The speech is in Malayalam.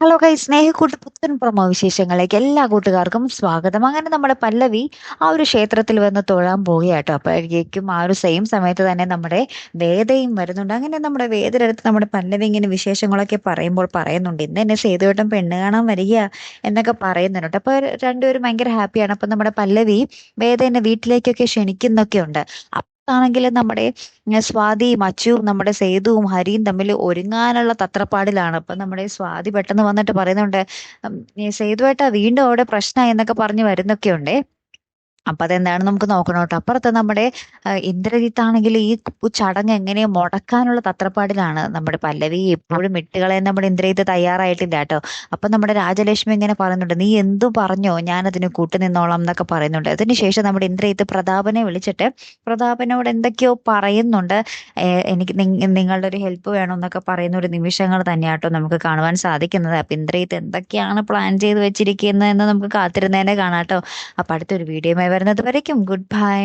ഹലോ ഗൈസ്, സ്നേഹക്കൂട്ട് പുത്തൻ പ്രമോ വിശേഷങ്ങളിലേക്ക് എല്ലാ കൂട്ടുകാർക്കും സ്വാഗതം. അങ്ങനെ നമ്മുടെ പല്ലവി ആ ഒരു ക്ഷേത്രത്തിൽ വന്ന് തൊഴാൻ പോവുകയാട്ടോ. അപ്പോഴേക്കും ആ ഒരു സെയിം സമയത്ത് തന്നെ നമ്മുടെ വേദയും വരുന്നുണ്ട്. അങ്ങനെ നമ്മുടെ വേദയുടെ അടുത്ത് നമ്മുടെ പല്ലവി ഇങ്ങനെ വിശേഷങ്ങളൊക്കെ പറയുമ്പോൾ പറയുന്നുണ്ട്, ഇന്ന് എന്നെ സേതുവേട്ടൻ പെണ്ണ് കാണാൻ വരിക എന്നൊക്കെ പറയുന്നുണ്ട്. അപ്പൊ രണ്ടുപേരും ഭയങ്കര ഹാപ്പിയാണ്. അപ്പൊ നമ്മുടെ പല്ലവി വേദ എന്നെ വീട്ടിലേക്കൊക്കെ ക്ഷണിക്കുന്നൊക്കെ ഉണ്ട്. ആണെങ്കിൽ നമ്മുടെ സ്വാതിയും അച്ചുവും നമ്മുടെ സേതുവും ഹരിയും തമ്മിൽ ഒരുങ്ങാനുള്ള തത്രപ്പാടിലാണ്. അപ്പൊ നമ്മുടെ സ്വാതി പെട്ടെന്ന് വന്നിട്ട് പറയുന്നുണ്ട്, ഈ സേതുവേട്ടാ വീണ്ടും അവിടെ പ്രശ്നമായി എന്നൊക്കെ പറഞ്ഞ് വരുന്നൊക്കെയുണ്ടേ. അപ്പൊ അതെന്താണെന്ന് നമുക്ക് നോക്കണം കേട്ടോ. അപ്പുറത്ത് നമ്മുടെ ഇന്ദ്രജിത്ത് ആണെങ്കിൽ ഈ ചടങ്ങ് എങ്ങനെയോ മുടക്കാനുള്ള തത്രപ്പാടിലാണ്. നമ്മുടെ പല്ലവി എപ്പോഴും വിട്ടുകളയാൻ നമ്മുടെ ഇന്ദ്രജിത്ത് തയ്യാറായിട്ടില്ല കേട്ടോ. അപ്പൊ നമ്മുടെ രാജലക്ഷ്മി ഇങ്ങനെ പറയുന്നുണ്ട്, നീ എന്തു പറഞ്ഞോ ഞാനതിന് കൂട്ടുനിന്നോളാം എന്നൊക്കെ പറയുന്നുണ്ട്. അതിനുശേഷം നമ്മുടെ ഇന്ദ്രജിത്ത് പ്രതാപനെ വിളിച്ചിട്ട് പ്രതാപനോട് എന്തൊക്കെയോ പറയുന്നുണ്ട്. എനിക്ക് നിങ്ങളുടെ ഒരു ഹെൽപ്പ് വേണമെന്നൊക്കെ പറയുന്ന ഒരു നിമിഷങ്ങൾ തന്നെയാട്ടോ നമുക്ക് കാണുവാൻ സാധിക്കുന്നത്. അപ്പൊ ഇന്ദ്രജിത്ത് എന്തൊക്കെയാണ് പ്ലാൻ ചെയ്ത് വെച്ചിരിക്കുന്നത് എന്ന് നമുക്ക് കാത്തിരുന്നേനെ കാണാട്ടോ. അപ്പൊ അടുത്തൊരു വീഡിയോയുമായി വരുന്നത് വരയ്ക്കും ഗുഡ് ബൈ.